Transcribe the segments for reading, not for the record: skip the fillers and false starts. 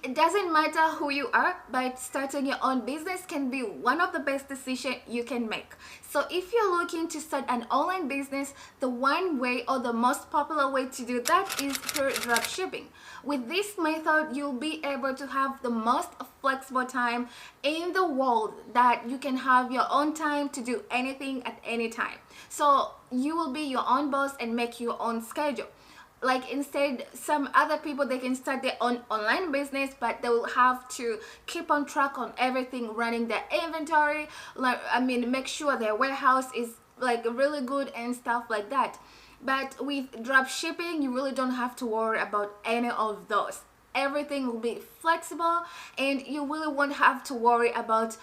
It doesn't matter who you are, but starting your own business can be one of the best decisions you can make. So if you're looking to start an online business, the one way or the most popular way to do that is through dropshipping. With this method, you'll be able to have the most flexible time in the world, that you can have your own time to do anything at any time. So you will be your own boss and make your own schedule. Like, instead, some other people, they can start their own online business, but they will have to keep on track on everything, running their inventory, like, make sure their warehouse is like really good and stuff like that. But with drop shipping, you really don't have to worry about any of those. Everything will be flexible, and you really won't have to worry about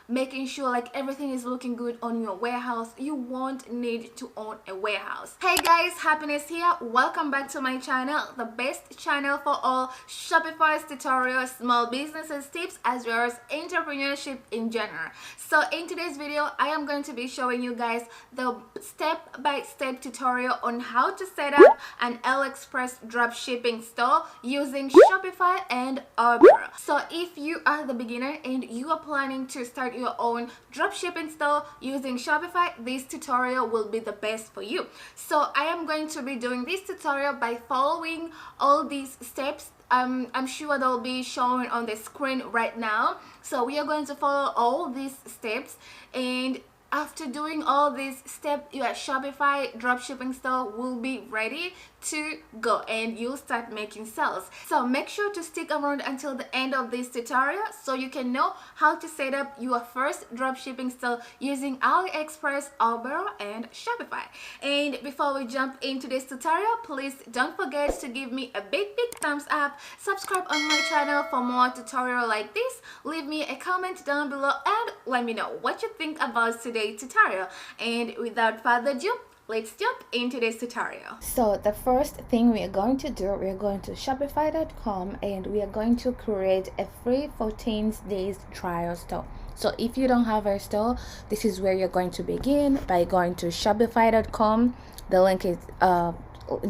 making sure like everything is looking good on your warehouse. You won't need to own a warehouse. Hey guys, Happiness here. Welcome back to my channel, the best channel for all Shopify's tutorials, small businesses tips, as well as entrepreneurship in general. So in today's video, I am going to be showing you guys the step-by-step tutorial on how to set up an Aliexpress dropshipping store using Shopify and Uber. So if you are the beginner and you are planning to start your own dropshipping store using Shopify, this tutorial will be the best for you. So I am going to be doing this tutorial by following all these steps. I'm sure they'll be shown on the screen right now. So we are going to follow all these steps, and after doing all these steps, your Shopify dropshipping store will be ready to go and you'll start making sales. So make sure to stick around until the end of this tutorial so you can know how to set up your first dropshipping store using Aliexpress, Uber, and Shopify. And before we jump into this tutorial, please don't forget to give me a big thumbs up, subscribe on my channel for more tutorial like this, leave me a comment down below, and let me know what you think about today's tutorial. And without further ado, let's jump into this tutorial. So the first thing we are going to do, we are going to shopify.com and we are going to create a free 14 days trial store. So if you don't have a store, this is where you're going to begin by going to shopify.com. The link is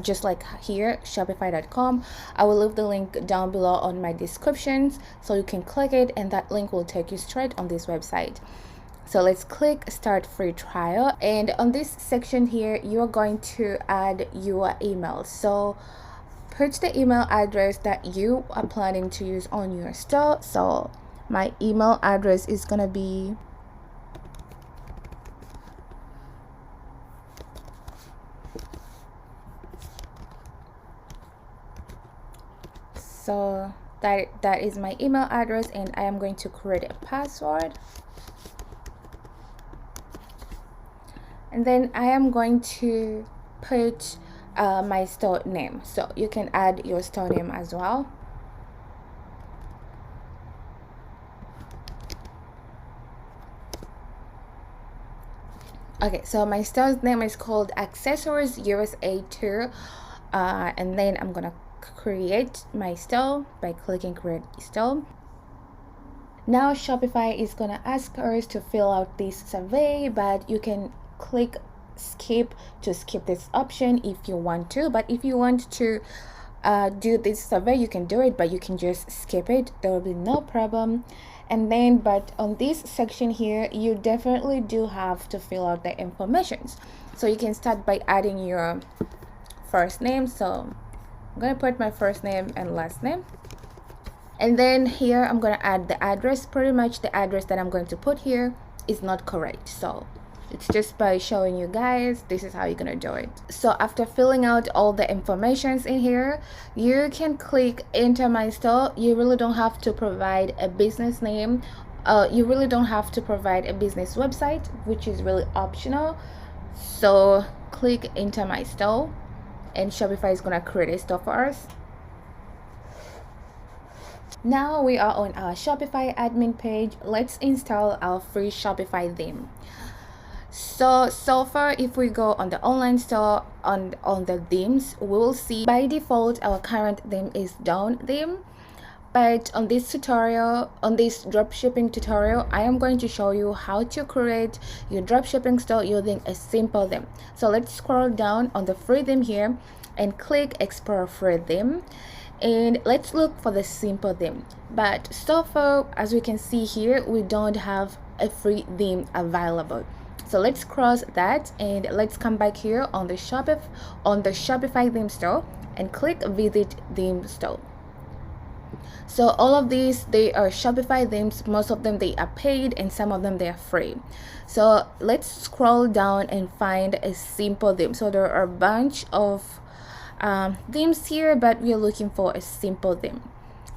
just like here, shopify.com. I will leave the link down below on my descriptions so you can click it, and that link will take you straight on this website. So let's click start free trial, and on this section here you're going to add your email. So put the email address that you are planning to use on your store. So my email address is gonna be that is my email address, and I am going to create a password. And then I am going to put my store name. So you can add your store name as well. Okay, so my store's name is called Accessories USA 2. And then I'm gonna create my store by clicking create store. Now Shopify is gonna ask us to fill out this survey, but you can click skip to skip this option if you want to. But if you want to do this survey, you can do it, but you can just skip it. There will be no problem. And then, but on this section here, you definitely do have to fill out the informations. So you can start by adding your first name. So I'm gonna put my first name and last name. And then here I'm gonna add the address. Pretty much the address that I'm going to put here is not correct, so it's just by showing you guys this is how you're gonna do it. So after filling out all the informations in here, you can click enter my store. You really don't have to provide a business name. You really don't have to provide a business website, which is really optional. So click enter my store, and Shopify is gonna create a store for us. Now we are on our Shopify admin page. Let's install our free Shopify theme. So far, if we go on the online store on the themes, we will see by default our current theme is Dawn theme. But on this tutorial, on this dropshipping tutorial, I am going to show you how to create your dropshipping store using a simple theme. So let's scroll down on the free theme here and click explore free theme. and let's look for the simple theme. But so far, as we can see here, we don't have a free theme available. So let's cross that and let's come back here on the Shopify theme store and click visit theme store. So all of these, they are Shopify themes. Most of them they are paid and some of them they are free. So let's scroll down and find a simple theme. So there are a bunch of themes here, but we are looking for a simple theme.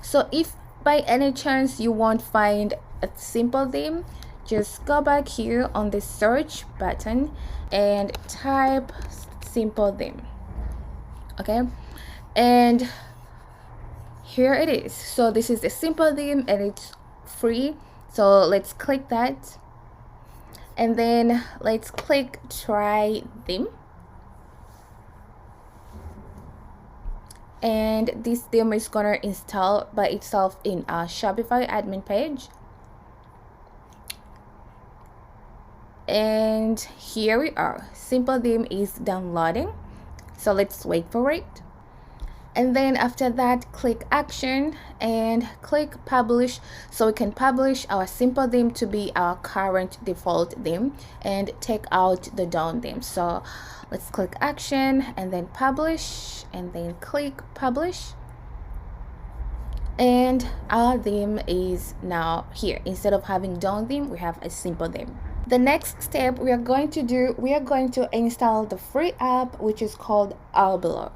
So if by any chance you won't find a simple theme, just go back here on the search button and type simple theme. Okay, and here it is. So this is a simple theme and it's free. So let's click that and then let's click try theme. And this theme is gonna install by itself in our Shopify admin page. And here we are. Simple theme is downloading. So let's wait for it. And then after that, click action and click publish, so we can publish our simple theme to be our current default theme and take out the down theme. So let's click action and then publish and then click publish, and our theme is now here. Instead of having down theme, we have a simple theme. The next step we are going to install the free app, which is called Arbor.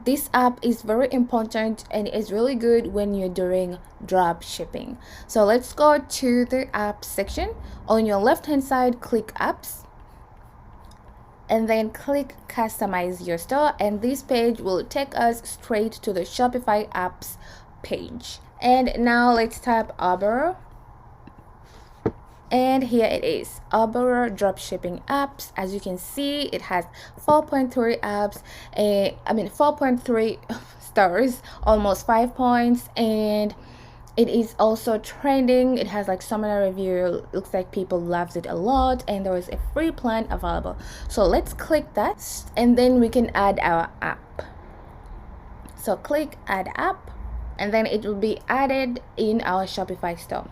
This app is very important and is really good when you're doing drop shipping. So let's go to the app section. On your left hand side, click apps and then click customize your store, and this page will take us straight to the Shopify apps page. And now let's type Arbor. And here it is, Arbor dropshipping apps. As you can see, it has 4.3 apps, 4.3 stars, almost 5 points, and it is also trending. It has like so many reviews. Looks like people loves it a lot, and there is a free plan available. So let's click that, and then we can add our app. So click add app, and then it will be added in our Shopify store.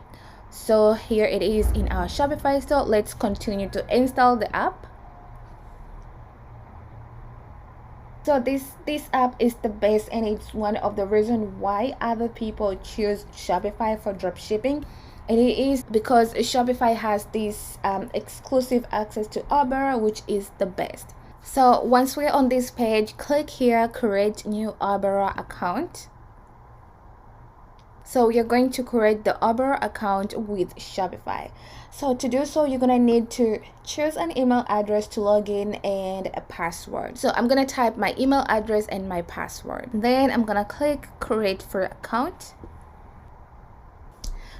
So here it is in our Shopify store. Let's continue to install the app. So this app is the best, and it's one of the reasons why other people choose Shopify for dropshipping. And it is because Shopify has this exclusive access to Arbor, which is the best. So once we're on this page, click here, create new Arbor account. So we are going to create the Arbor account with Shopify. So to do so, you're gonna need to choose an email address to log in and a password. So I'm gonna type my email address and my password. Then I'm gonna click create free account.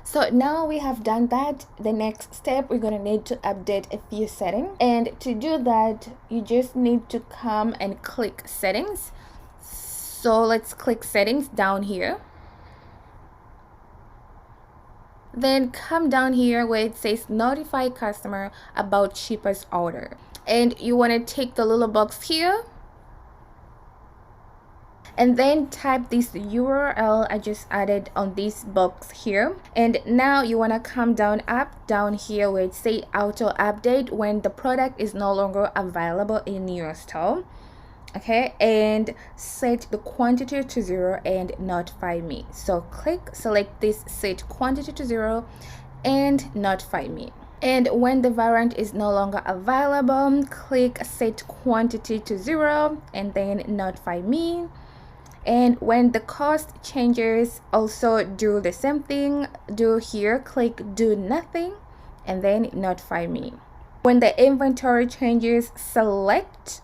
So now we have done that. The next step, we're gonna need to update a few settings. And to do that, you just need to come and click settings. So let's click settings down here. Then come down here where it says notify customer about shipper's order, and you want to take the little box here and then type this URL I just added on this box here. And now you want to come down here where it says auto update when the product is no longer available in your store. Okay, and set the quantity to 0 and notify me. So select this set quantity to 0 and notify me. And when the variant is no longer available, click set quantity to 0 and then notify me. And when the cost changes, also do the same thing. Click do nothing and then notify me. When the inventory changes, select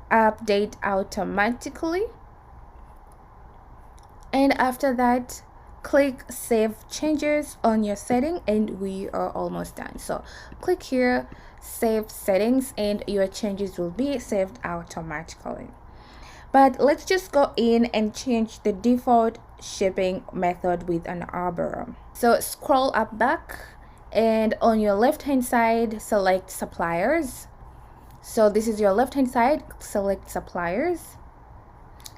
update automatically, and after that click save changes on your setting, and we are almost done. So click here, save settings, and your changes will be saved automatically. But let's just go in and change the default shipping method with an Arbor. So scroll up back, and on your left hand side select suppliers. So this is your left hand side, select suppliers,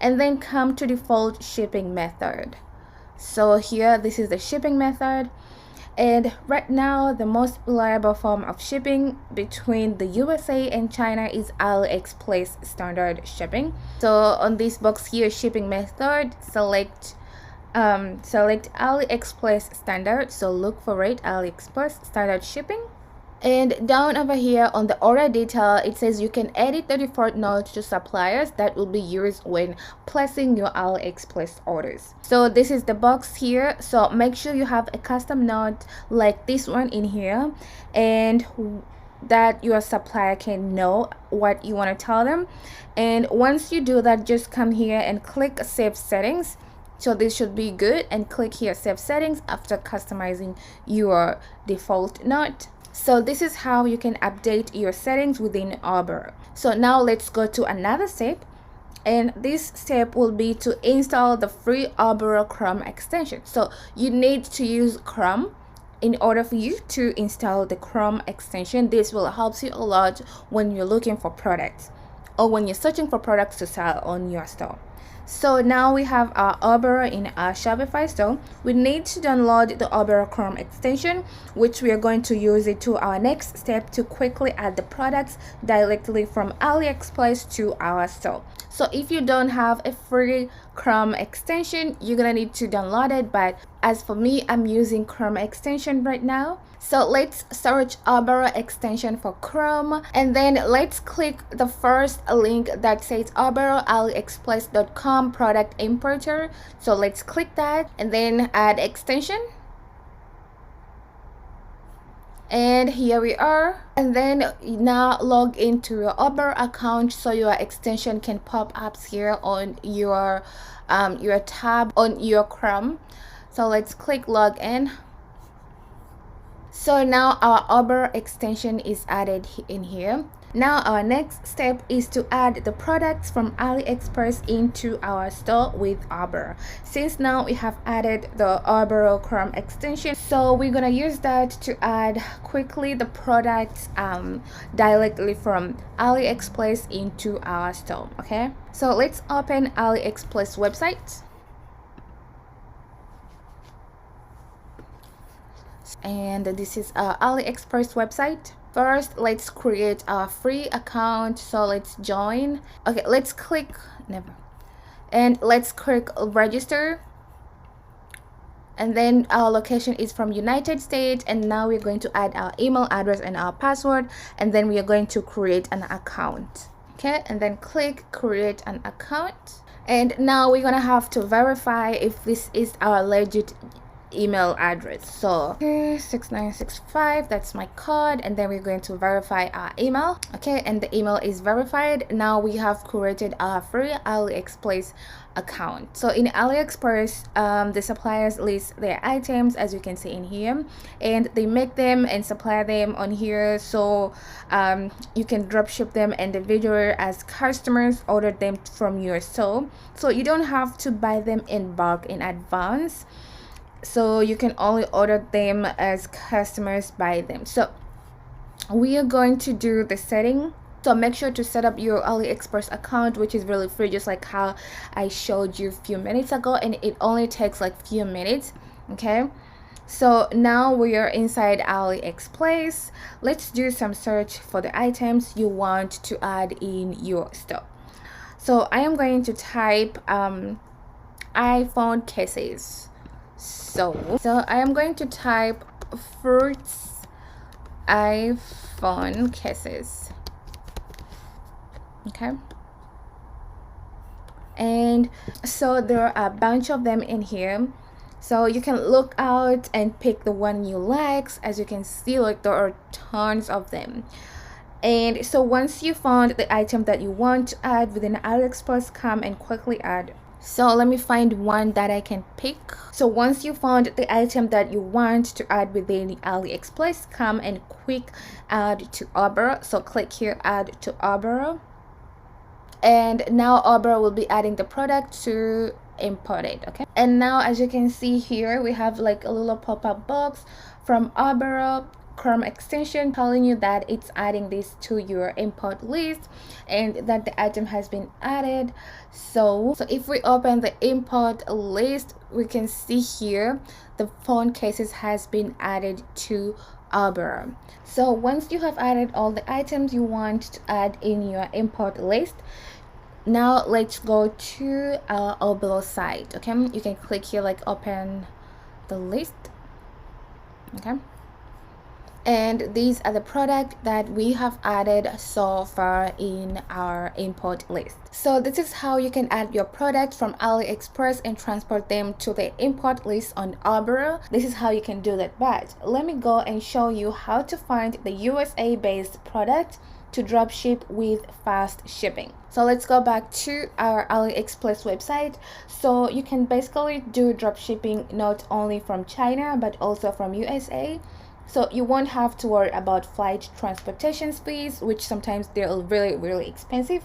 and then come to default shipping method. So here, this is the shipping method. And right now, the most reliable form of shipping between the USA and China is Aliexpress standard shipping. So on this box here, shipping method, select Aliexpress standard. So look for it, Aliexpress standard shipping. And down over here on the order detail, it says you can edit the default note to suppliers that will be used when placing your Aliexpress orders. So this is the box here. So make sure you have a custom note like this one in here, and that your supplier can know what you want to tell them. And once you do that, just come here and click save settings. So this should be good, and click here save settings after customizing your default note. So this is how you can update your settings within Arbor. So now let's go to another step, and this step will be to install the free Arbor Chrome extension. So you need to use Chrome in order for you to install the Chrome extension. This will help you a lot when you're looking for products or when you're searching for products to sell on your store. So now we have our Arbor in our Shopify store. We need to download the Arbor Chrome extension, which we are going to use it to our next step to quickly add the products directly from AliExpress to our store. So if you don't have a free Chrome extension, you're gonna need to download it, but as for me, I'm using Chrome extension right now. So let's search Arbor extension for Chrome, and then let's click the first link that says Arbor aliexpress.com product importer. So let's click that and then add extension. And here we are, and then now log into your Arbor account so your extension can pop up here on your tab on your Chrome. So let's click log in. So now our Arbor extension is added in here. Now our next step is to add the products from AliExpress into our store with Arbor. Since now we have added the Arbor Chrome extension, so we're gonna use that to add quickly the products directly from AliExpress into our store. Okay, so let's open AliExpress website. And this is our AliExpress website. First, let's create our free account. So let's join. Okay, let's click never, and let's click register. And then our location is from United States, and now we're going to add our email address and our password, and then we are going to create an account. Okay, and then click create an account, and now we're gonna have to verify if this is our legit email address. So 6965, that's my code, and then we're going to verify our email. Okay, and the email is verified. Now we have created our free AliExpress account. So in AliExpress, the suppliers list their items, as you can see in here, and they make them and supply them on here. So you can drop ship them individually as customers order them from your store. So you don't have to buy them in bulk in advance. So you can only order them as customers buy them. So we are going to do the setting. So make sure to set up your AliExpress account, which is really free, just like how I showed you a few minutes ago, and it only takes like few minutes. Okay, so now we are inside AliExpress. Let's do some search for the items you want to add in your store. So I am going to type iPhone cases. So I am going to type fruits iPhone cases. Okay, and so there are a bunch of them in here, so you can look out and pick the one you like. As you can see, like there are tons of them. And so once you found the item that you want to add within AliExpress, come and quickly add. So let me find one that I can pick. So once you found the item that you want to add within AliExpress, come and quick add to Arbor. So click here, add to Arbor, and now Arbor will be adding the product to import it. Okay, and now as you can see here, we have like a little pop-up box from Arbor Chrome extension telling you that it's adding this to your import list and that the item has been added. So if we open the import list, we can see here the phone cases has been added to Uber. So once you have added all the items you want to add in your import list, now let's go to our Uber site. Okay, you can click here, like open the list. Okay, and these are the products that we have added so far in our import list. So this is how you can add your products from AliExpress and transport them to the import list on Uber. This is how you can do that, but let me go and show you how to find the USA based product to dropship with fast shipping. So let's go back to our AliExpress website. So you can basically do dropshipping not only from China but also from USA. So you won't have to worry about flight transportation fees, which sometimes they're really expensive.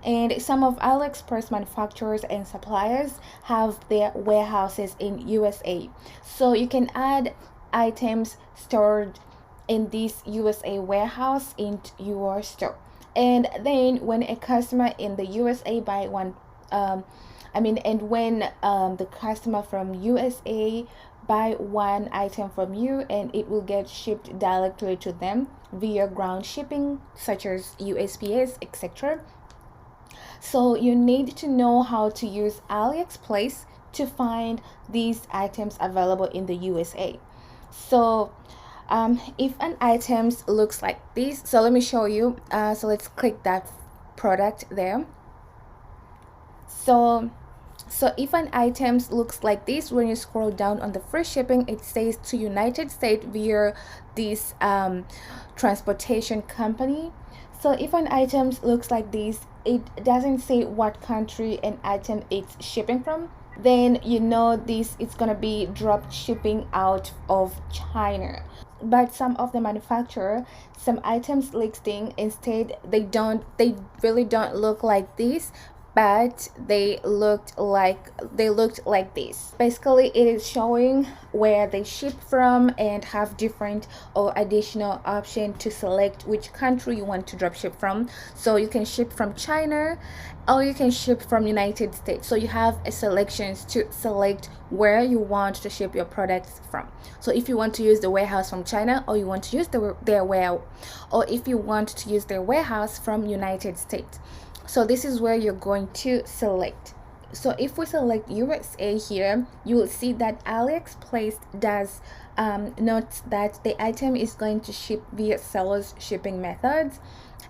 And some of AliExpress manufacturers and suppliers have their warehouses in USA. So you can add items stored in this USA warehouse into your store. And then when a customer in the USA buy one, when the customer from USA buy one item from you, and it will get shipped directly to them via ground shipping such as USPS, etc. So you need to know how to use AliExpress to find these items available in the USA. So if an item looks like this, so let me show you. So let's click that product there. So if an item looks like this, when you scroll down on the free shipping, it says to United States via this transportation company. So if an item looks like this, it doesn't say what country an item is shipping from, then you know this is gonna be drop shipping out of China. But some of the manufacturer, some items listing, instead they really don't look like this, but they looked like this. Basically it is showing where they ship from and have different or additional option to select which country you want to drop ship from. So you can ship from China or you can ship from United States. So you have a selections to select where you want to ship your products from. So if you want to use the warehouse from China, or you want to use their warehouse, or if you want to use their warehouse from United States. So this is where you're going to select. So if we select USA here, you will see that AliExpress does note that the item is going to ship via seller's shipping methods,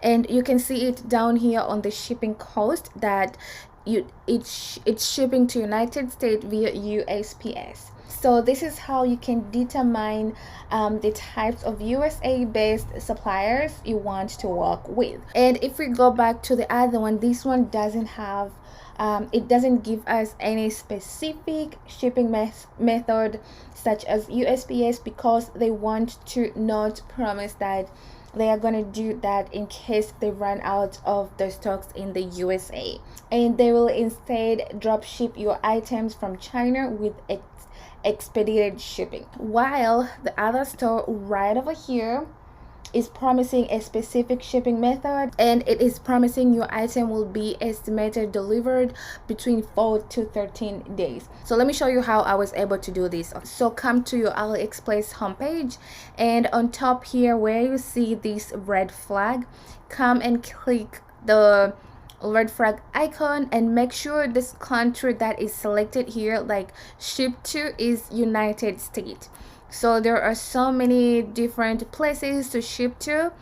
and you can see it down here on the shipping cost that it's shipping to United States via USPS. So this is how you can determine the types of USA based suppliers you want to work with. And if we go back to the other one, this one doesn't have it doesn't give us any specific shipping method such as USPS, because they want to not promise that they are going to do that in case they run out of the stocks in the USA, and they will instead drop ship your items from China with expedited shipping, while the other store right over here is promising a specific shipping method, and it is promising your item will be estimated delivered between 4 to 13 days. So let me show you how I was able to do this. So come to your AliExpress homepage, and on top here where you see this red flag, come and click the red flag icon and make sure this country that is selected here, like ship to, is United States. So there are so many different places to ship to,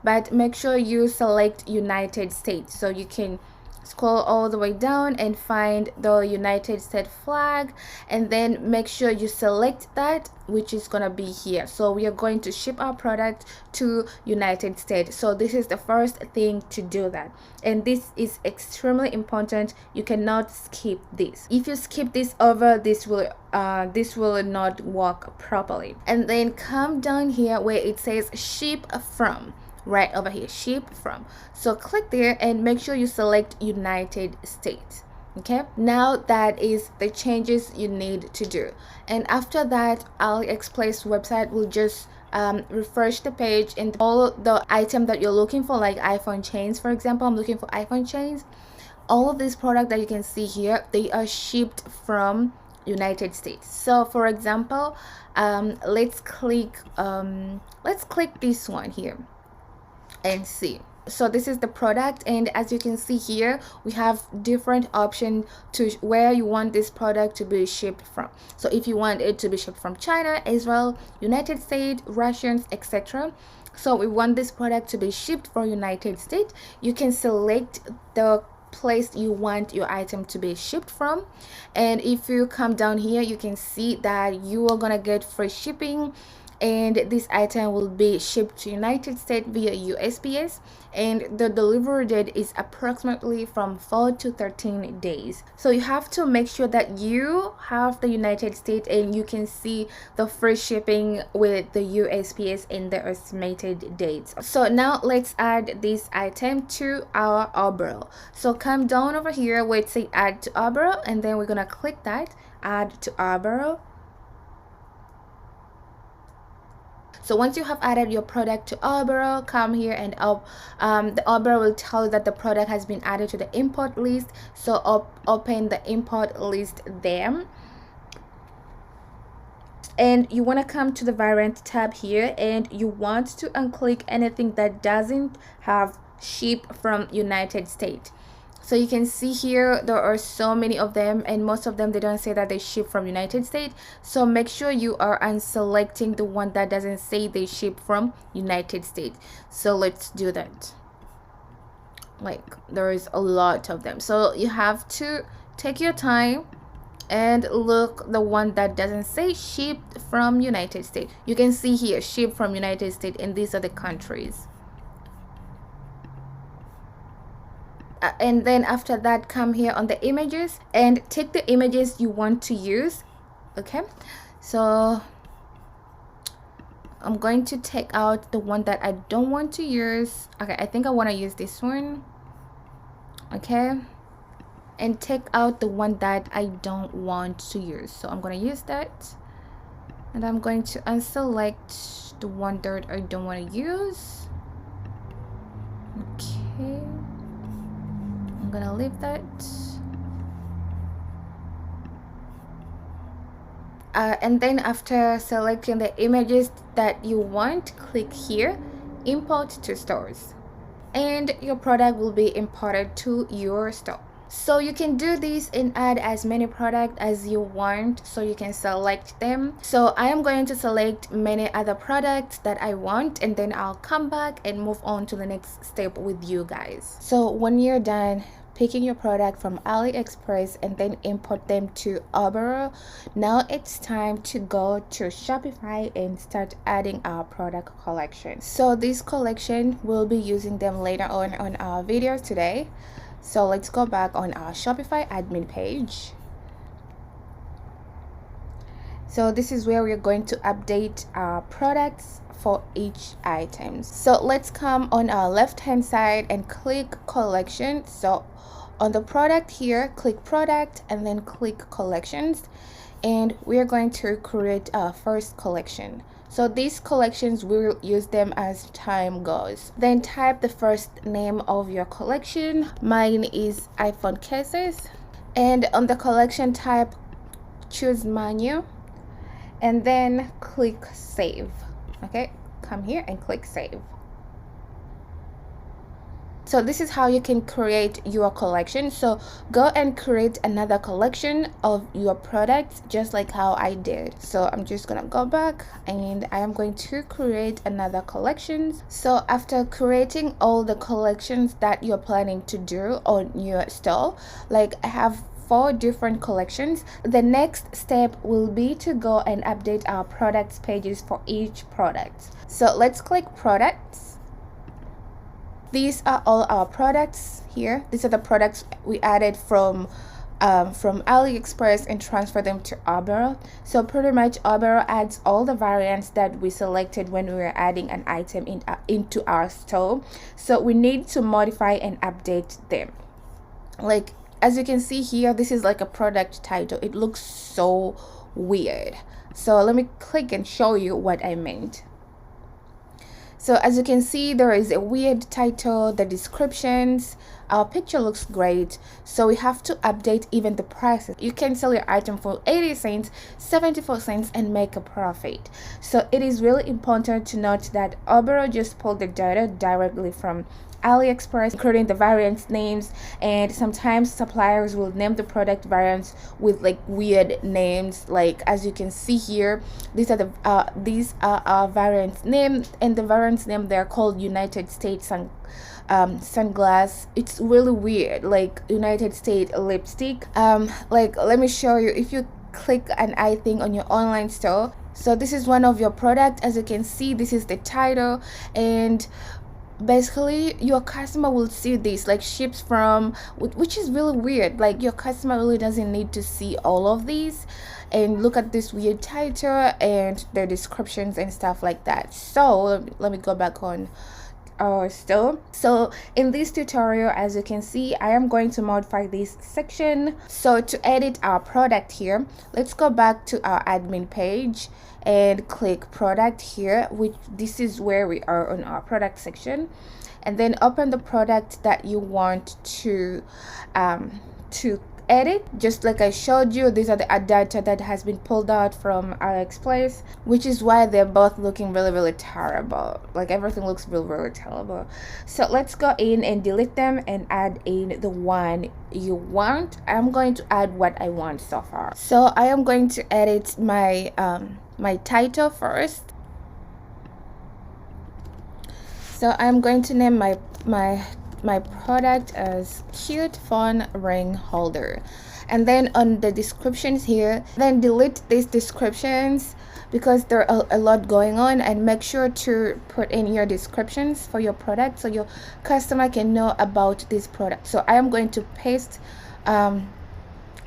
but make sure you select United States. So you can scroll all the way down and find the United States flag, and then make sure you select that, which is gonna be here. So we are going to ship our product to United States. So this is the first thing to do that, and this is extremely important. You cannot skip this. If you skip this over, this will not work properly. And then come down here where it says ship from, right over here, ship from. So click there and make sure you select United States. Okay, now that is the changes you need to do, and after that AliExpress website will just refresh the page, and all the item that you're looking for, like iPhone chains, for example, I'm looking for iPhone chains. All of these products that you can see here, they are shipped from United States. So for example, let's click this one here and see. So this is the product, and as you can see here, we have different options to where you want this product to be shipped from. So if you want it to be shipped from China, Israel, United States, Russians, etc. So we want this product to be shipped from United States. You can select the place you want your item to be shipped from, and if you come down here, you can see that you are gonna get free shipping, and this item will be shipped to United States via USPS, and the delivery date is approximately from 4 to 13 days. So you have to make sure that you have the United States, and you can see the free shipping with the USPS and the estimated dates. So now let's add this item to our order. So come down over here where it says add to order, and then we're gonna click that, add to order. So once you have added your product to order, come here and the order will tell you that the product has been added to the import list. So open the import list there, and you want to come to the variant tab here, and you want to unclick anything that doesn't have ship from United States. So you can see here there are so many of them, and most of them they don't say that they ship from United States. So make sure you are unselecting the one that doesn't say they ship from United States. So let's do that. Like, there is a lot of them, so you have to take your time and look the one that doesn't say shipped from United States. You can see here shipped from United States, and these are the countries. And then after that, come here on the images and take the images you want to use. Okay, so I'm going to take out the one that I don't want to use. Okay, I think I want to use this one. Okay, and take out the one that I don't want to use. So I'm going to use that, and I'm going to unselect the one that I don't want to use. Okay, I'm gonna leave that. And then after selecting the images that you want, click here, import to stores, and your product will be imported to your store. So you can do this and add as many products as you want, so you can select them. So I am going to select many other products that I want, and then I'll come back and move on to the next step with you guys. So when you're done picking your product from Aliexpress and then import them to Uber, now it's time to go to Shopify and start adding our product collection. So this collection, we'll be using them later on our videos today. So let's go back on our Shopify admin page. So this is where we're going to update our products for each item. So let's come on our left hand side and click collection. So on the product here, click product and then click collections, and we're going to create our first collection. So these collections, we'll use them as time goes. Then type the first name of your collection. Mine is iPhone cases, and on the collection type, choose menu and then click save. Okay, come here and click save. So this is how you can create your collection. So go and create another collection of your products, just like how I did. So I'm just gonna go back and I am going to create another collection. So after creating all the collections that you're planning to do on your store, like I have 4 different collections, the next step will be to go and update our products pages for each product. So let's click products. These are all our products here. These are the products we added from Aliexpress and transfer them to Uber. So pretty much Uber adds all the variants that we selected when we were adding an item into our store. So we need to modify and update them. Like, as you can see here, this is like a product title. It looks so weird. So let me click and show you what I meant. So as you can see, there is a weird title, the descriptions, our picture looks great, so we have to update even the prices. You can sell your item for 80 cents, 74 cents and make a profit. So it is really important to note that Obero just pulled the data directly from Aliexpress, including the variant names, and sometimes suppliers will name the product variants with like weird names. Like as you can see here, these are our variant name, and the variants name, they're called United States sunglass. It's really weird, like United States lipstick. Like let me show you. If you click an eye thing on your online store, so this is one of your product. As you can see, this is the title, and basically your customer will see this like ships from, which is really weird. Like your customer really doesn't need to see all of these, and look at this weird title and their descriptions and stuff like that. So let me go back on our store. So in this tutorial, as you can see, I am going to modify this section. So to edit our product here, let's go back to our admin page and click product here, which this is where we are on our product section, and then open the product that you want to edit. Just like I showed you, these are the data that has been pulled out from Aliexpress, which is why they're both looking really terrible. Like everything looks really terrible. So let's go in and delete them and add in the one you want. I'm going to add what I want so far. So I am going to edit my my title first. So I'm going to name my product as cute phone ring holder, and then on the descriptions here, then delete these descriptions because there are a lot going on, and make sure to put in your descriptions for your product so your customer can know about this product. So I am going to paste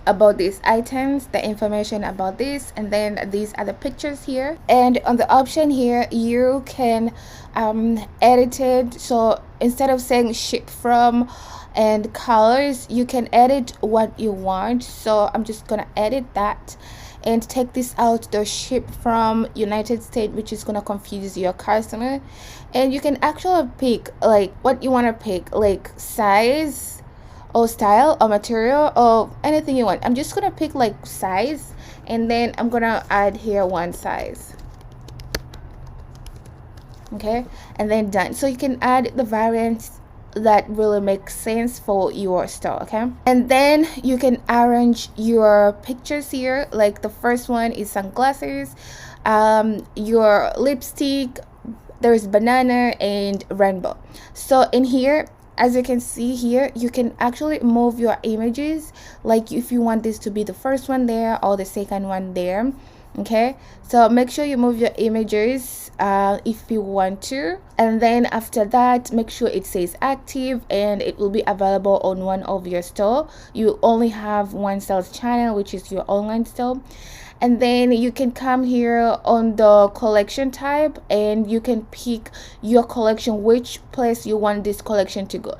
about these items, the information about this, and then these are the pictures here. And on the option here, you can edit it. So instead of saying ship from and colors, you can edit what you want. So I'm just gonna edit that and take this out, the ship from United States, which is gonna confuse your customer. And you can actually pick like what you want to pick, like size or style or material or anything you want. I'm just gonna pick like size, and then I'm gonna add here one size. Okay, and then done. So you can add the variants that really make sense for your store. Okay, and then you can arrange your pictures here. Like the first one is sunglasses, your lipstick, there's banana and rainbow. So in here, as you can see here, you can actually move your images, like if you want this to be the first one there or the second one there. Okay, so make sure you move your images if you want to, and then after that, make sure it says active and it will be available on one of your store. You only have one sales channel, which is your online store. And then you can come here on the collection type, and you can pick your collection, which place you want this collection to go.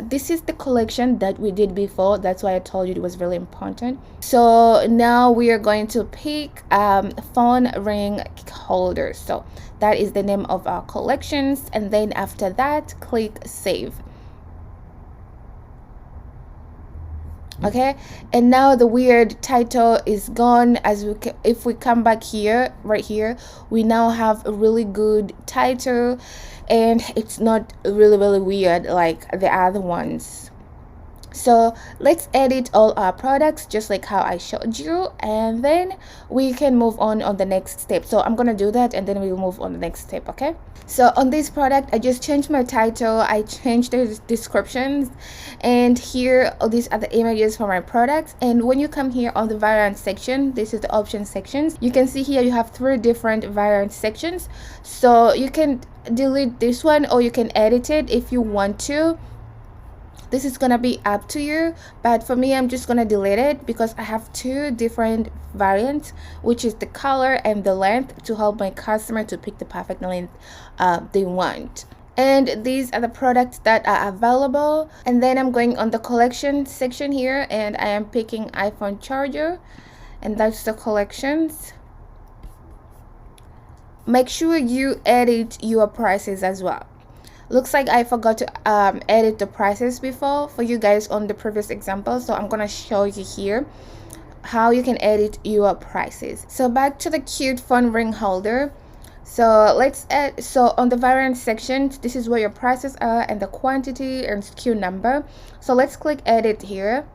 This is the collection that we did before, that's why I told you it was really important. So now we are going to pick phone ring holder. So that is the name of our collections, and then after that, click save. Okay, and now the weird title is gone. As if we come back here, right here, we now have a really good title, and it's not really weird like the other ones. So let's edit all our products just like how I showed you, and then we can move on the next step. So I'm gonna do that, and then we'll move on the next step. Okay, so on this product, I just changed my title, I changed the descriptions, and here these are the images for my products. And when you come here on the variant section, this is the option sections, you can see here you have 3 different variant sections. So you can delete this one or you can edit it if you want to. This is gonna be up to you, but for me, I'm just gonna delete it because I have 2 different variants, which is the color and the length, to help my customer to pick the perfect length they want. And these are the products that are available. And then I'm going on the collection section here, and I am picking iPhone charger, and that's the collections. make sure you edit your prices as well. Looks like I forgot to edit the prices before for you guys on the previous example, so I'm gonna show you here how you can edit your prices. So back to the cute fun ring holder. So let's add, so on the variant section, this is where your prices are and the quantity and SKU number. So let's click edit here.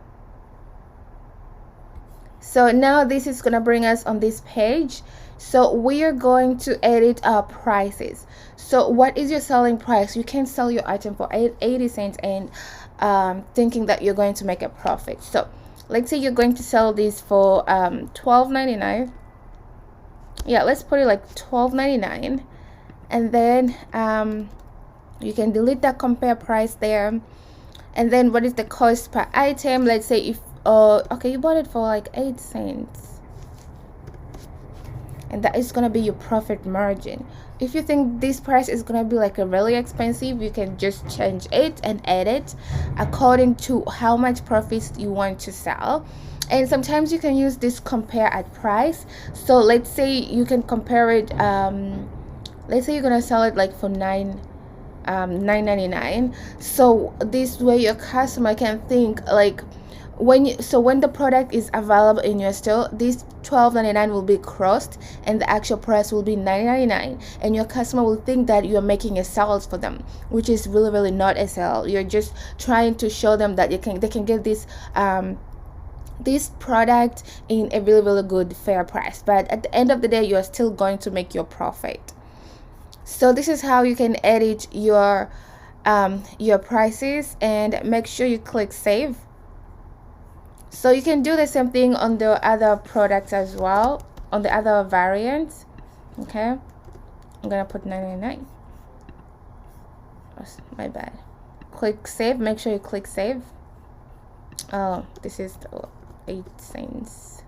So now this is gonna bring us on this page. So we are going to edit our prices. So what is your selling price? You can sell your item for 80 cents and thinking that you're going to make a profit. So let's say you're going to sell this for $12.99. Yeah, let's put it like $12.99, and then you can delete that compare price there. And then what is the cost per item? Let's say if okay, you bought it for like 8 cents, and that is gonna be your profit margin. If you think this price is gonna be like a really expensive, you can just change it and edit according to how much profits you want to sell. And sometimes you can use this compare at price. So let's say you can compare it, let's say you're gonna sell it like for $9.99. So this way your customer can think like, when the product is available in your store, this $12.99 will be crossed and the actual price will be $9.99, and your customer will think that you're making a sales for them, which is really not a sale. You're just trying to show them that they can get this product in a really good fair price, but at the end of the day you're still going to make your profit. So this is how you can edit your prices, and make sure you click save. So you can do the same thing on the other products as well, on the other variants. Okay, I'm gonna put $9.99. Oh, my bad. Click save. Make sure you click save. Oh, this is the 8 cents.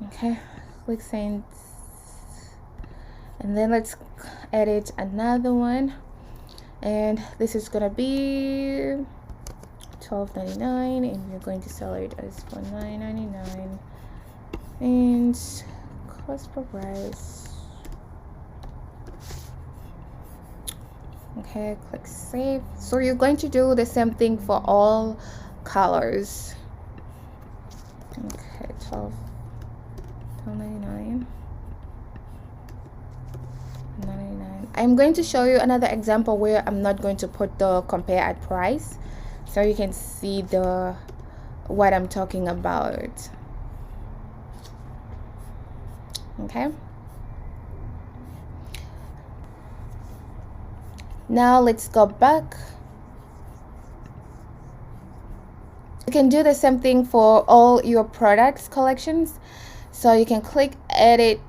Okay, click cents, and then let's edit another one, and this is gonna be $12.99, and we're going to sell it as for $9.99, and cost per price. Okay, click save. So you're going to do the same thing for all colors. Okay, $12.99. I'm going to show you another example where I'm not going to put the compare at price, so you can see what I'm talking about. Okay, now let's go back. You can do the same thing for all your products collections. So you can click edit,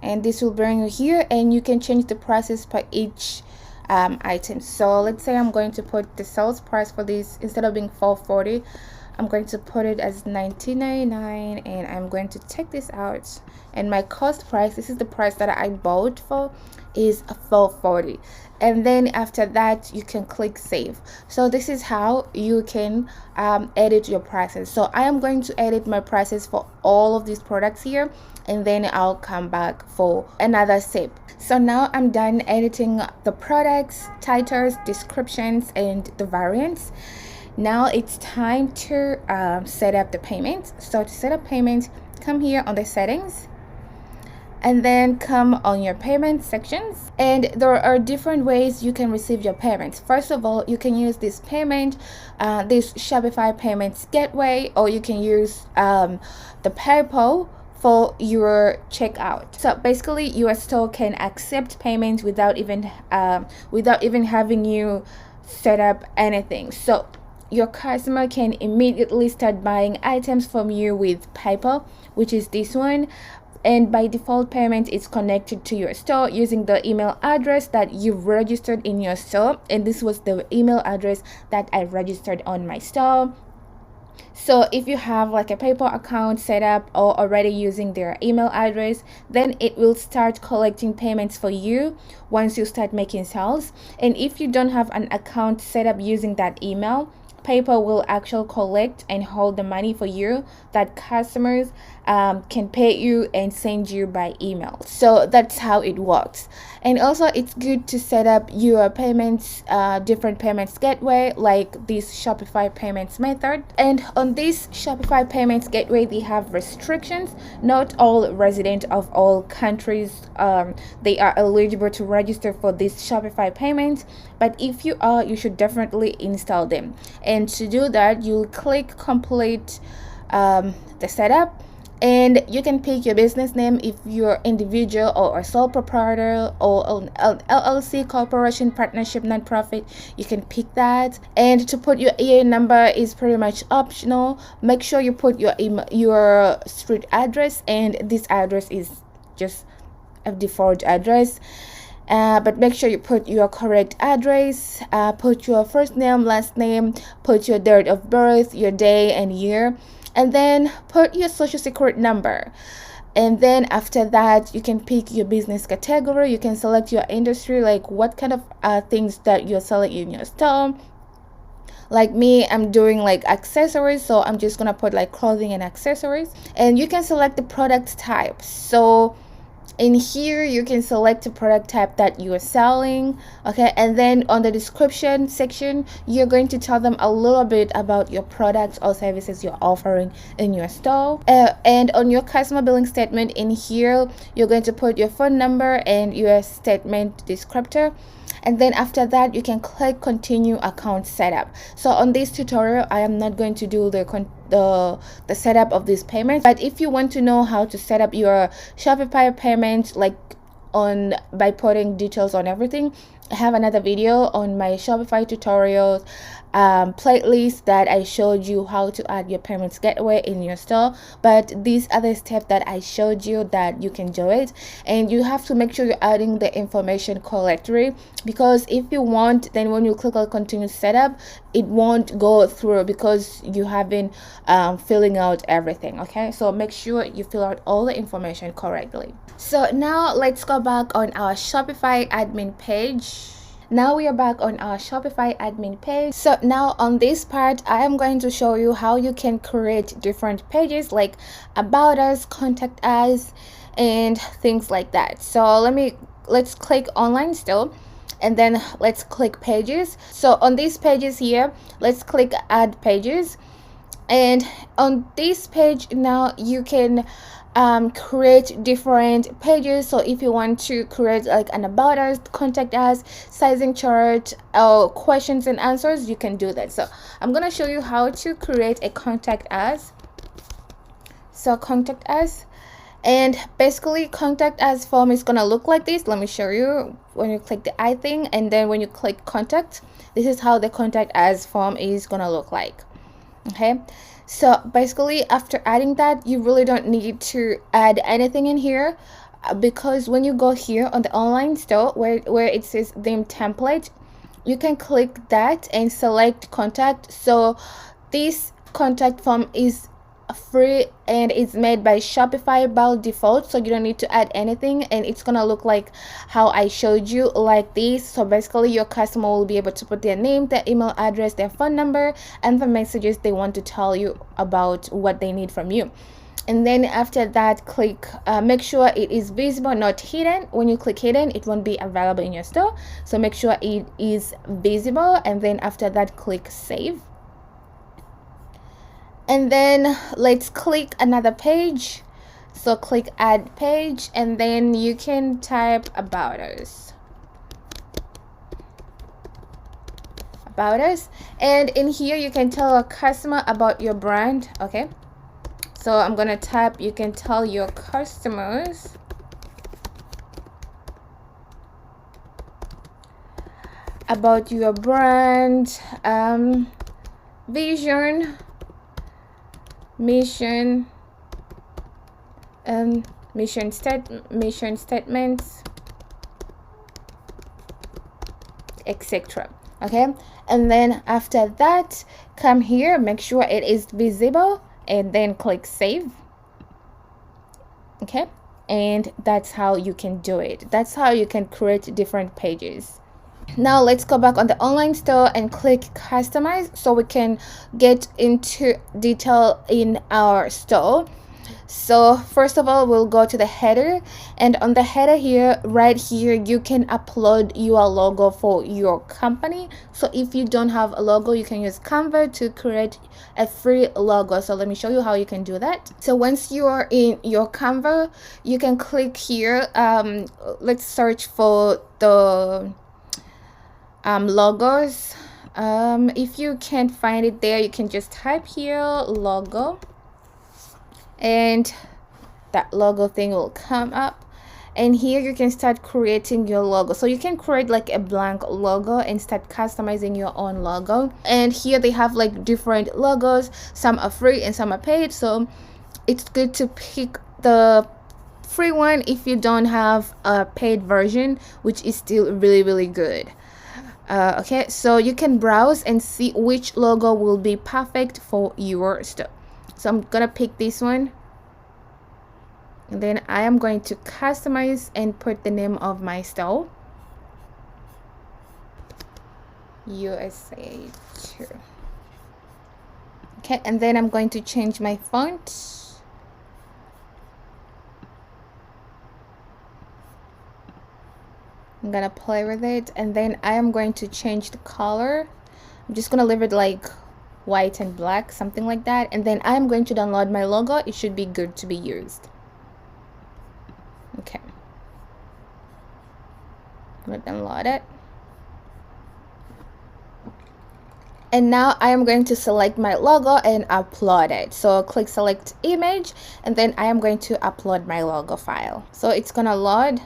and this will bring you here, and you can change the prices per each item. So let's say I'm going to put the sales price for this, instead of being $4.40, I'm going to put it as $19.99, and I'm going to take this out, and my cost price, this is the price that I bought for, is $4.40. And then after that you can click save. So this is how you can edit your prices. So I am going to edit my prices for all of these products here, and then I'll come back for another step. So now I'm done editing the products, titles, descriptions, and the variants. Now it's time to set up the payment. So to set up payment, come here on the settings, and then come on your payment sections, and there are different ways you can receive your payments. First of all, you can use this payment, this Shopify payments gateway, or you can use the PayPal for your checkout. So basically your store can accept payments without even having you set up anything. So your customer can immediately start buying items from you with PayPal, which is this one. And by default, payment is connected to your store using the email address that you've registered in your store, and this was the email address that I registered on my store. So if you have like a PayPal account set up or already using their email address, then it will start collecting payments for you once you start making sales. And if you don't have an account set up using that email, PayPal will actually collect and hold the money for you that customers can pay you and send you by email. So that's how it works. And also it's good to set up your payments, different payments gateway, like this Shopify payments method. And on this Shopify payments gateway, they have restrictions. Not all residents of all countries, they are eligible to register for this Shopify payments, but if you are, you should definitely install them. And to do that, you'll click complete the setup, and you can pick your business name if you're individual or a sole proprietor or an LLC, corporation, partnership, nonprofit. You can pick that. And to put your EA number is pretty much optional. Make sure you put your street address, and this address is just a default address. But make sure you put your correct address, put your first name, last name, put your date of birth, your day and year, and then put your social security number. And then after that, you can pick your business category. You can select your industry, like what kind of things that you're selling in your store. Like me, I'm doing like accessories, so I'm just gonna put like clothing and accessories. And you can select the product type. So in here you can select a product type that you are selling, okay? And then on the description section, you're going to tell them a little bit about your products or services you're offering in your store. And on your customer billing statement, in here you're going to put your phone number and your statement descriptor. And then after that, you can click continue account setup. So on this tutorial, I am not going to do the setup of this payment, but if you want to know how to set up your Shopify payment, like by putting details on everything, I have another video on my Shopify tutorials playlist that I showed you how to add your payments gateway in your store. But these other steps that I showed you, that you can do it, and you have to make sure you're adding the information correctly, because if you want, then when you click on continue setup, it won't go through because you haven't filling out everything. Okay, so make sure you fill out all the information correctly. So now let's go back on our Shopify admin page. Now we are back on our Shopify admin page. So now on this part, I am going to show you how you can create different pages like about us, contact us, and things like that. So let's click online still, and then let's click pages. So on these pages here, let's click add pages. And on this page now you can create different pages. So if you want to create like an about us, contact us, sizing chart, or questions and answers, you can do that. So I'm gonna show you how to create a contact us. So contact us, and basically contact us form is gonna look like this. Let me show you. When you click the I thing, and then when you click contact, this is how the contact us form is gonna look like. Okay, so basically after adding that, you really don't need to add anything in here, because when you go here on the online store where it says theme template, you can click that and select contact. So this contact form is free and it's made by Shopify by default, so you don't need to add anything, and it's gonna look like how I showed you, like this. So basically your customer will be able to put their name, their email address, their phone number, and the messages they want to tell you about what they need from you. And then after that, click make sure it is visible, not hidden. When you click hidden, it won't be available in your store, so make sure it is visible. And then after that, click save. And then let's click another page. So click add page, and then you can type about us. About us. And in here you can tell a customer about your brand. Okay, so I'm gonna type, you can tell your customers about your brand, vision, mission, mission statements, etc. Okay, and then after that, come here, make sure it is visible, and then click save. Okay, and that's how you can do it. That's how you can create different pages. Now let's go back on the online store and click customize, so we can get into detail in our store. So first of all, we'll go to the header, and on the header here, right here, you can upload your logo for your company. So if you don't have a logo, you can use Canva to create a free logo. So let me show you how you can do that. So once you are in your Canva, you can click here. Let's search for the logos. If you can't find it there, you can just type here logo, and that logo thing will come up, and here you can start creating your logo. So you can create like a blank logo and start customizing your own logo. And here they have like different logos, some are free and some are paid, so it's good to pick the free one if you don't have a paid version, which is still really good. Okay, so you can browse and see which logo will be perfect for your store. So I'm gonna pick this one, and then I am going to customize and put the name of my store, USA 2. Okay, and then I'm going to change my font. I'm gonna play with it, and then I am going to change the color. I'm just gonna leave it like white and black, something like that, and then I'm going to download my logo. It should be good to be used. Okay, I'm gonna download it, and now I am going to select my logo and upload it. So click select image, and then I am going to upload my logo file. So it's gonna load,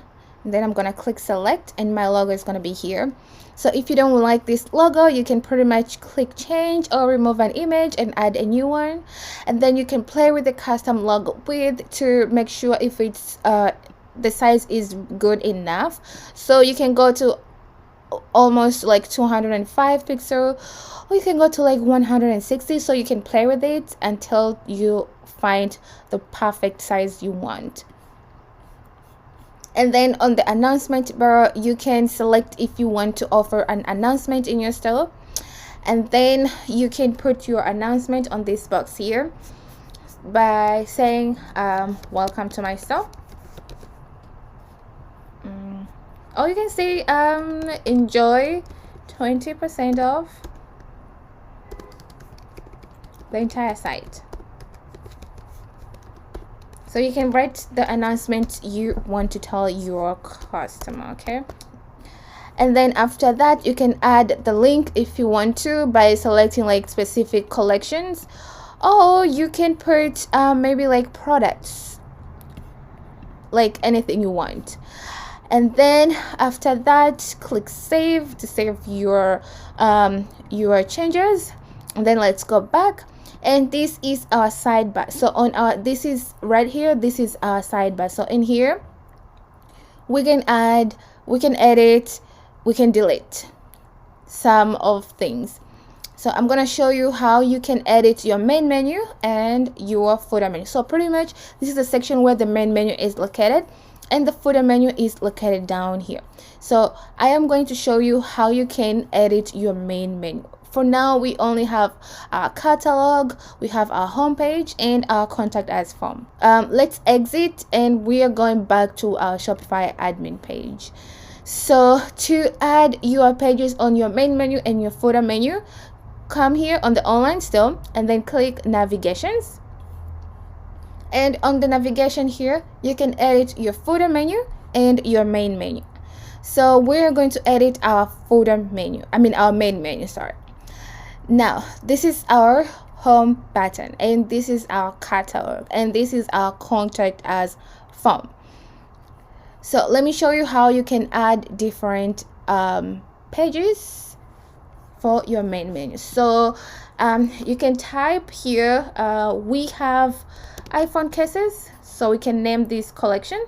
and then I'm gonna click select, and my logo is gonna be here. So if you don't like this logo, you can pretty much click change or remove an image and add a new one, and then you can play with the custom logo width to make sure if it's the size is good enough. So you can go to almost like 205 pixel, or you can go to like 160, so you can play with it until you find the perfect size you want. And then on the announcement bar, you can select if you want to offer an announcement in your store, and then you can put your announcement on this box here by saying welcome to my store, or you can say enjoy 20% off the entire site. So you can write the announcement you want to tell your customer. Okay, and then after that, you can add the link if you want to by selecting like specific collections, or you can put maybe like products, like anything you want. And then after that, click save to save your changes, and then let's go back. And this is our sidebar. So on our, this is right here, this is our sidebar. So in here we can add, we can edit, we can delete some of things. So I'm gonna show you how you can edit your main menu and your footer menu. So pretty much this is the section where the main menu is located, and the footer menu is located down here. So I am going to show you how you can edit your main menu. For now, we only have our catalog, we have our homepage, and our contact us form. Let's exit, and we are going back to our Shopify admin page. So to add your pages on your main menu and your footer menu, come here on the online store and then click navigations. And on the navigation here, you can edit your footer menu and your main menu. So we're going to edit our footer menu, our main menu, sorry. Now, this is our home button, and this is our catalog, and this is our contact us form. So let me show you how you can add different pages for your main menu. So you can type here, we have iPhone cases, so we can name this collection,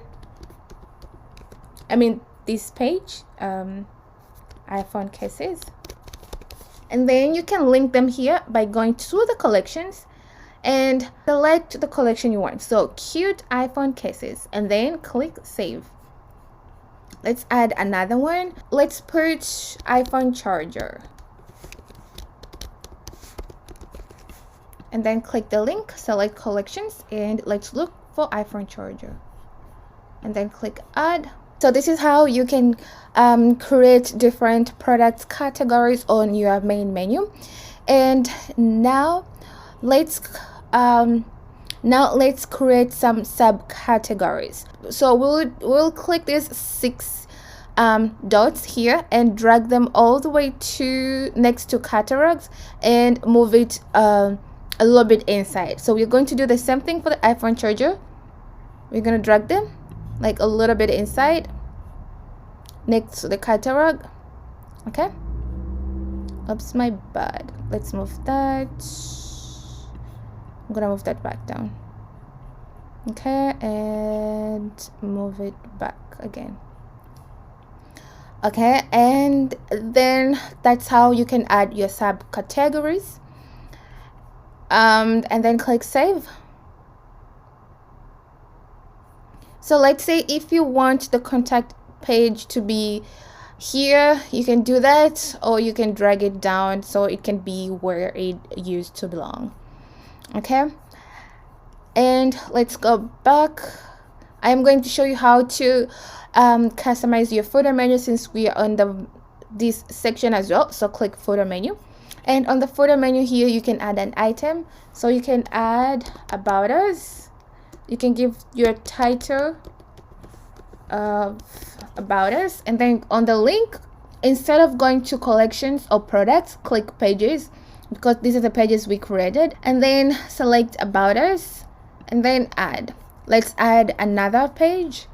this page, iPhone cases. And then you can link them here by going to the collections and select the collection you want. So cute iPhone cases, and then click save. Let's add another one. Let's put iPhone charger, and then click the link, select collections, and let's look for iPhone charger, and then click add. So this is how you can create different product categories on your main menu. And now let's create some subcategories. So we'll click these 6 dots here and drag them all the way to next to catalogs and move it a little bit inside. So we're going to do the same thing for the iPhone charger. We're going to drag them like a little bit inside next to the catalog. Okay, oops, my bad. Let's move that. I'm gonna move that back down. Okay, and move it back again. Okay, and then that's how you can add your subcategories. And then click save. So let's say if you want the contact page to be here, you can do that, or you can drag it down so it can be where it used to belong. Okay, and let's go back. I'm going to show you how to customize your footer menu since we are on this section as well. So click footer menu, and on the footer menu here you can add an item. So you can add about us. You can give your title of about us, and then on the link, instead of going to collections or products, click pages, because these are the pages we created, and then select about us and then add. Let's add another page.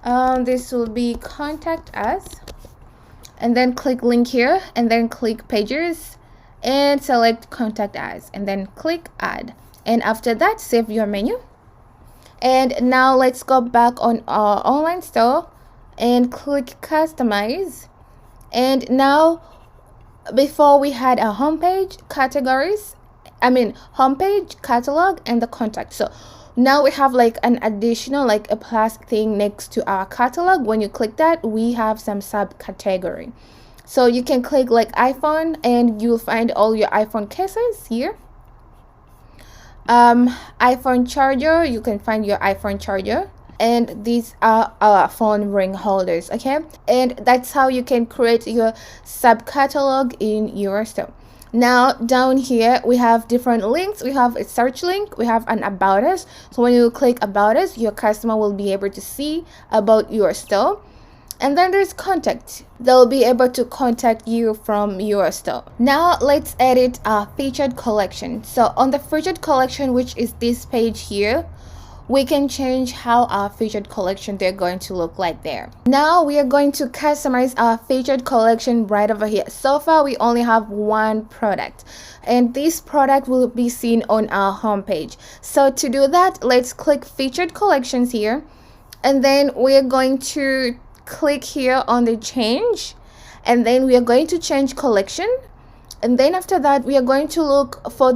This will be contact us, and then click link here and then click pages and select contact us and then click add. And after that, save your menu. And now let's go back on our online store and click customize. And now, before we had a homepage, homepage, catalog, and the contact. So now we have like an additional, like a plus thing next to our catalog. When you click that, we have some subcategory. So you can click like iPhone and you'll find all your iPhone cases here. iPhone charger, you can find your iPhone charger, and these are our phone ring holders. Okay, and that's how you can create your subcatalog in your store. Now down here we have different links. We have a search link, we have an about us. So when you click about us, your customer will be able to see about your store. And then there's contact. They'll be able to contact you from your store. Now let's edit our featured collection. So on the featured collection, which is this page here, we can change how our featured collection they're going to look like there. Now we are going to customize our featured collection right over here. So far we only have one product, and this product will be seen on our homepage. So to do that, let's click featured collections here, and then we're going to click here on the change, and then we are going to change collection. And then after that, we are going to look for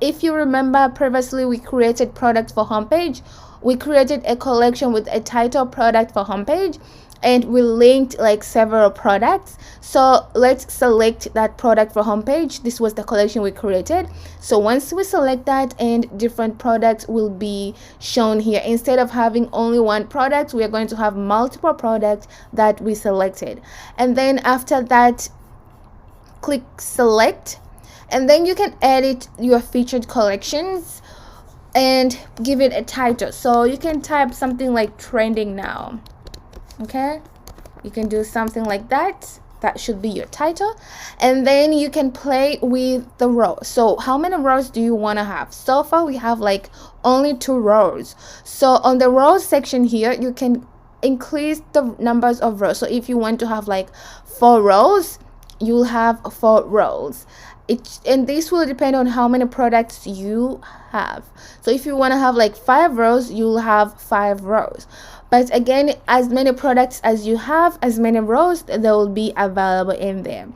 if you remember previously we created product for homepage. We created a collection with a title product for homepage, and we linked like several products. So let's select that product for homepage. This was the collection we created. So once we select that, and different products will be shown here. Instead of having only one product, we are going to have multiple products that we selected. And then after that, click select, and then you can edit your featured collections and give it a title. So you can type something like trending now. Okay, you can do something like that. That should be your title. And then you can play with the rows. So how many rows do you want to have? So far we have like only 2 rows. So on the rows section here, you can increase the numbers of rows. So if you want to have like 4 rows, you'll have 4 rows. And this will depend on how many products you have. So if you want to have like 5 rows, you'll have 5 rows. But again, as many products as you have, as many rows there will be available in there.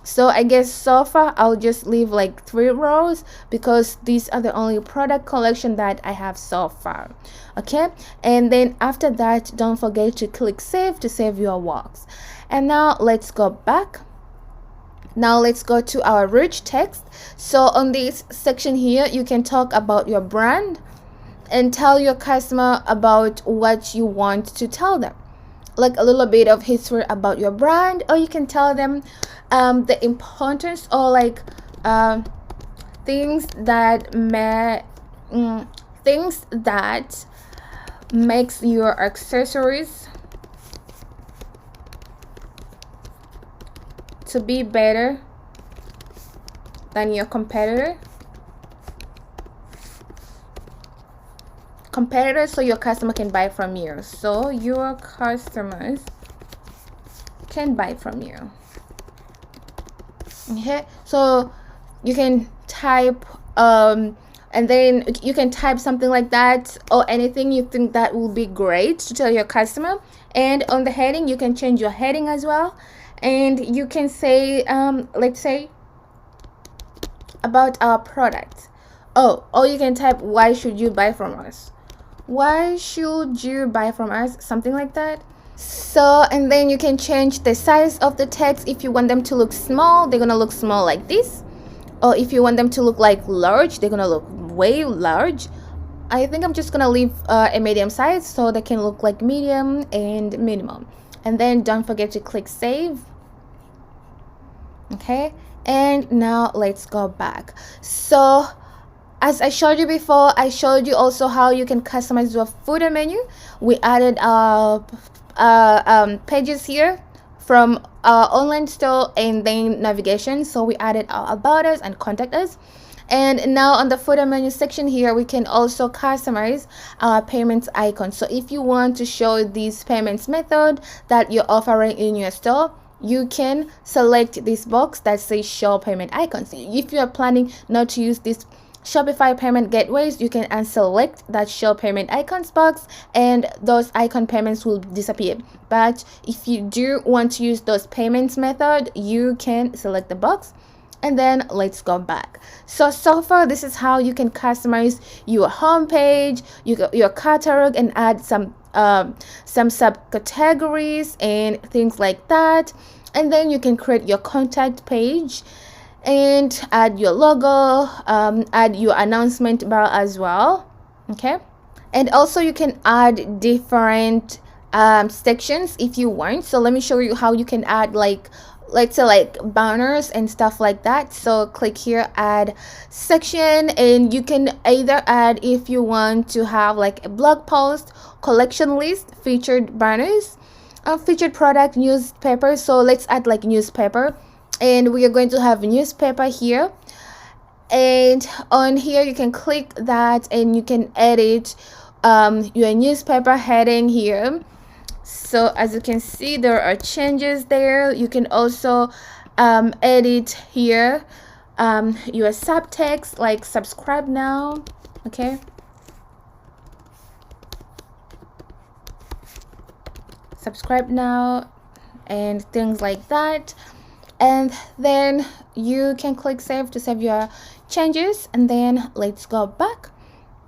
So I guess so far I'll just leave like 3 rows, because these are the only product collection that I have so far. Okay, and then after that, don't forget to click save to save your works. And now let's go back. Now let's go to our rich text. So on this section here, you can talk about your brand, and tell your customer about what you want to tell them, like a little bit of history about your brand, or you can tell them the importance, or like things that makes your accessories to be better than your competitors, so your customer can buy from you. So your customers can buy from you. Okay, so you can type and then you can type something like that, or anything you think that will be great to tell your customer. And on the heading, you can change your heading as well, and you can say let's say about our product. Or you can type, why should you buy from us? Why should you buy from us? Something like that. So, and then you can change the size of the text. If you want them to look small, they're gonna look small like this. Or if you want them to look like large, they're gonna look way large. I think I'm just gonna leave a medium size so they can look like medium and minimum. And then don't forget to click save. Okay, and now let's go back. So as I showed you before, I showed you also how you can customize your footer menu. We added pages here from our online store and then navigation. So we added our about us and contact us. And now on the footer menu section here, we can also customize our payments icon. So if you want to show this payments method that you're offering in your store, you can select this box that says show payment icons. If you are planning not to use this Shopify payment gateways, you can unselect that show payment icons box and those icon payments will disappear. But if you do want to use those payments method, you can select the box. And then let's go back. So far this is how you can customize your homepage, your catalog, and add some subcategories and things like that. And then you can create your contact page and add your logo, add your announcement bar as well. Okay, and also you can add different sections if you want. So let me show you how you can add, like, let's say like banners and stuff like that. So click here, add section, and you can either add, if you want to have like a blog post, collection list, featured banners, featured product, newspaper. So let's add like newspaper, and we are going to have newspaper here. And on here you can click that and you can edit your newspaper heading here. So as you can see, there are changes there. You can also edit here your subtext, like subscribe now. Okay, subscribe now and things like that. And then you can click save to save your changes, and then let's go back.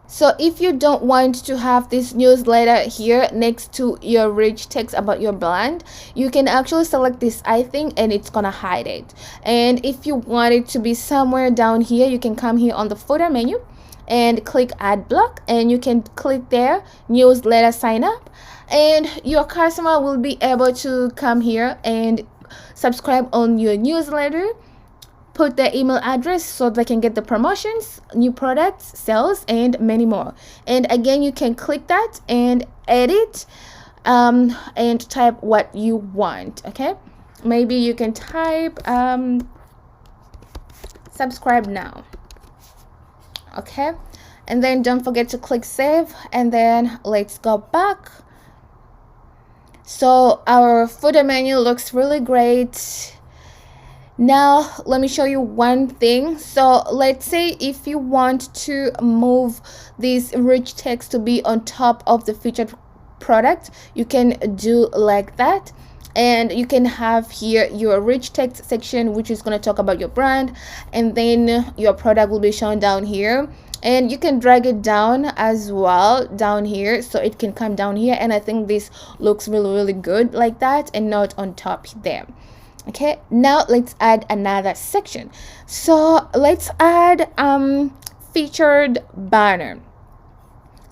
So if you don't want to have this newsletter here next to your rich text about your brand, you can actually select this I thing and it's gonna hide it. And if you want it to be somewhere down here, you can come here on the footer menu and click add block, and you can click there, newsletter sign up, and your customer will be able to come here and subscribe on your newsletter, put their email address so they can get the promotions, new products, sales, and many more. And again, you can click that and edit and type what you want. Okay, maybe you can type subscribe now. Okay, and then don't forget to click save, and then let's go back. So our footer menu looks really great. Now let me show you one thing. So let's say if you want to move this rich text to be on top of the featured product, you can do like that. And you can have here your rich text section, which is going to talk about your brand, and then your product will be shown down here. And you can drag it down as well down here, so it can come down here. And I think this looks really good like that, and not on top there. Okay, now let's add another section. So let's add featured banner.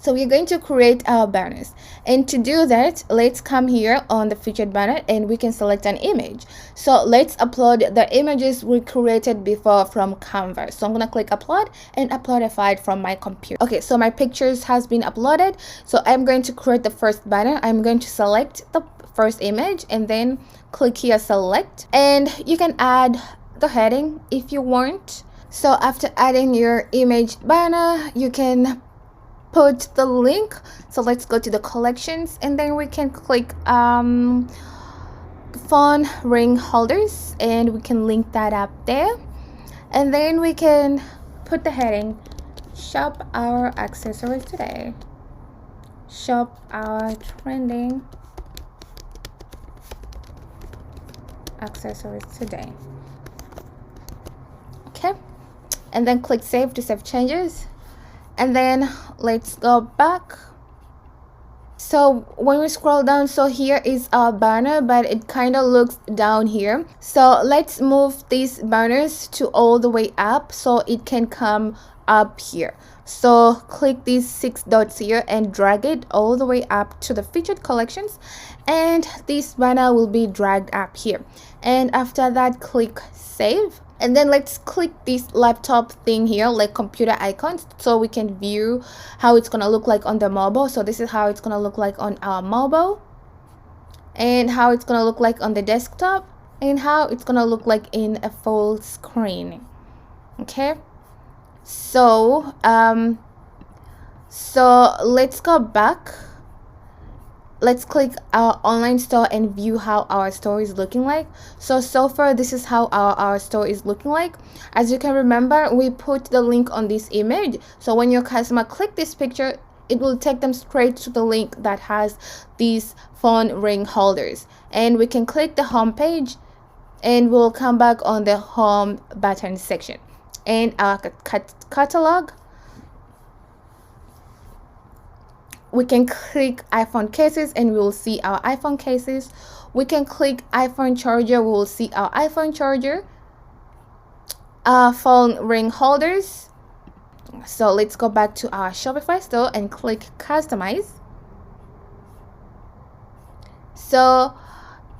So we're going to create our banners, and to do that, let's come here on the featured banner and we can select an image. So let's upload the images we created before from Canva. So I'm gonna click upload and upload a file from my computer. Okay, so my pictures has been uploaded. So I'm going to create the first banner. I'm going to select the first image and then click here select, and you can add the heading if you want. So after adding your image banner, you can put the link. So let's go to the collections and then we can click phone ring holders and we can link that up there, and then we can put the heading shop our accessories today, shop our trending accessories today. Okay, and then click save to save changes. And then let's go back. So when we scroll down, so here is our banner, but it kind of looks down here. So let's move these banners to all the way up so it can come up here. So click these 6 dots here and drag it all the way up to the featured collections, and this banner will be dragged up here. And after that, click save. And then let's click this laptop thing here, like computer icons, so we can view how it's gonna look like on the mobile. So this is how it's gonna look like on our mobile, and how it's gonna look like on the desktop, and how it's gonna look like in a full screen. Okay, so let's go back. Let's click our online store and view how our store is looking like. So far this is how our store is looking like. As you can remember, we put the link on this image, so when your customer click this picture, it will take them straight to the link that has these phone ring holders, and we can click the home page and we'll come back on the home button section and our catalog. We can click iPhone cases and we will see our iPhone cases. We can click iPhone charger, we will see our iPhone charger. Phone ring holders. So let's go back to our Shopify store and click customize. So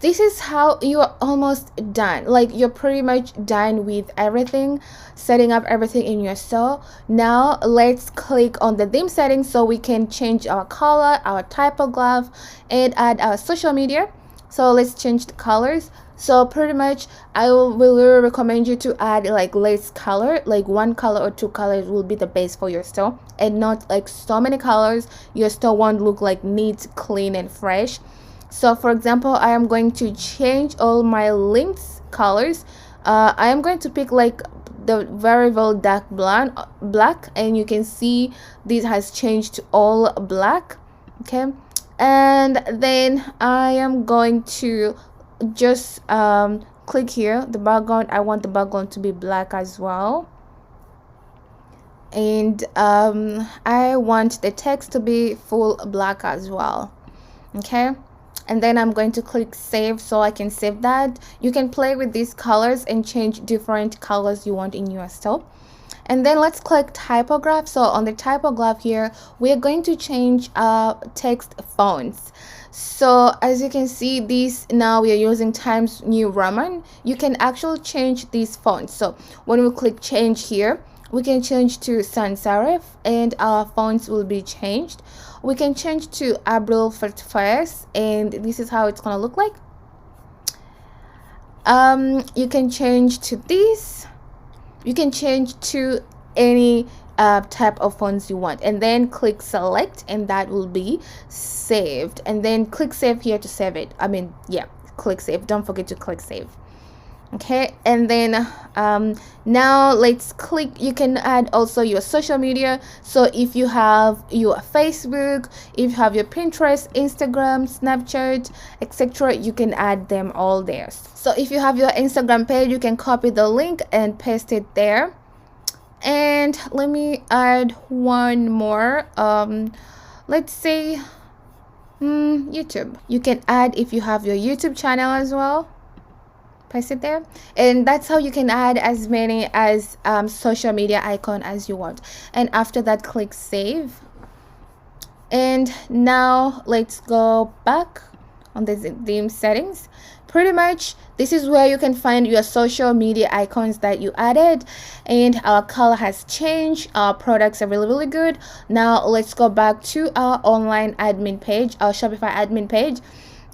this is how you're almost done. Like, you're pretty much done with everything, setting up everything in your store. Now let's click on the theme settings so we can change our color, our typograph, and add our social media. So let's change the colors. So pretty much I will really recommend you to add like less color, like 1 color or 2 colors will be the base for your store, and not like so many colors. Your store won't look like neat, clean, and fresh. So for example, I am going to change all my links colors. I am going to pick like the very dark black, and you can see this has changed to all black. Okay, and then I am going to just click here the background. I want the background to be black as well, and I want the text to be full black as well. Okay, and then I'm going to click save so I can save that. You can play with these colors and change different colors you want in your store. And then let's click typograph. So on the typograph here, we are going to change text fonts. So as you can see, this now we are using Times New Roman. You can actually change these fonts. So when we click change here, we can change to sans serif and our fonts will be changed. We can change to April 1st and this is how it's gonna look like. You can change to this. You can change to any type of fonts you want, and then click select and that will be saved, and then click save here to save it. Click save. Don't forget to click save. Okay, and then now let's click. You can add also your social media. So if you have your Facebook, if you have your Pinterest, Instagram, Snapchat, etc., you can add them all there. So if you have your Instagram page, you can copy the link and paste it there. And let me add one more. Let's say YouTube. You can add if you have your YouTube channel as well. Paste it there, and that's how you can add as many as social media icon as you want. And after that, click save. And now let's go back on the theme settings. Pretty much this is where you can find your social media icons that you added, and our color has changed. Our products are really good. Now let's go back to our online admin page, our Shopify admin page,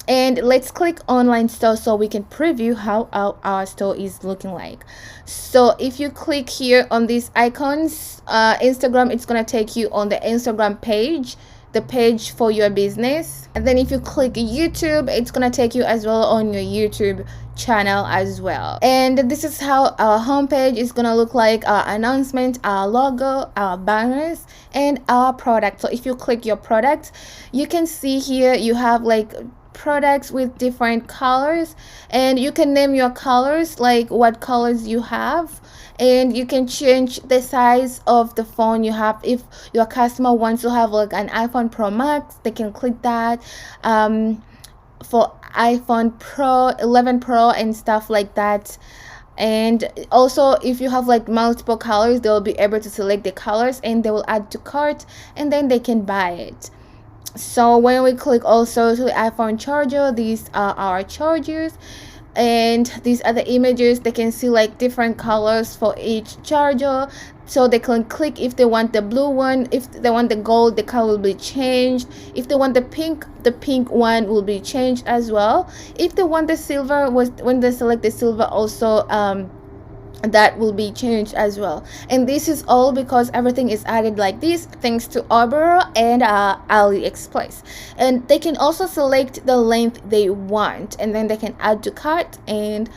and let's click online store so we can preview how our store is looking like. So if you click here on these icons, Instagram, it's gonna take you on the Instagram page, the page for your business. And then if you click YouTube, it's gonna take you as well on your YouTube channel as well. And this is how our homepage is gonna look like: our announcement, our logo, our banners, and our product. So if you click your product, you can see here you have like products with different colors, and you can name your colors, like what colors you have, and you can change the size of the phone you have. If your customer wants to have like an iPhone Pro Max, they can click that. For iPhone Pro 11 Pro and stuff like that. And also if you have like multiple colors, they'll be able to select the colors and they will add to cart, and then they can buy it. So when we click also to the iPhone charger, these are our chargers, and these are the images. They can see like different colors for each charger, so they can click if they want the blue one. If they want the gold, the color will be changed. If they want the pink one will be changed as well. If they want the silver, when they select the silver also, that will be changed as well. And this is all because everything is added like this thanks to Arbor and Aliexpress. And they can also select the length they want, and then they can add to cart, and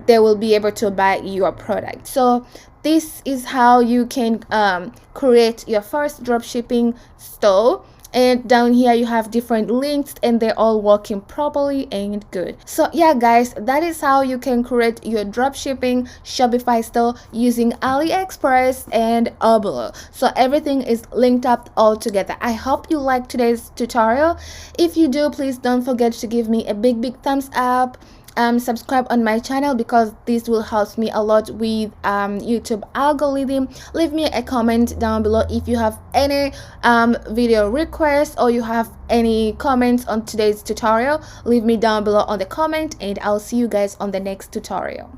they will be able to buy your product. So this is how you can create your first dropshipping store. And down here you have different links, and they're all working properly and good. So yeah guys, that is how you can create your dropshipping Shopify store using AliExpress and Arbor. So everything is linked up all together. I hope you liked today's tutorial. If you do, please don't forget to give me a big thumbs up. Subscribe on my channel because this will help me a lot with YouTube algorithm. Leave me a comment down below if you have any video requests, or you have any comments on today's tutorial. Leave me down below on the comment, and I'll see you guys on the next tutorial.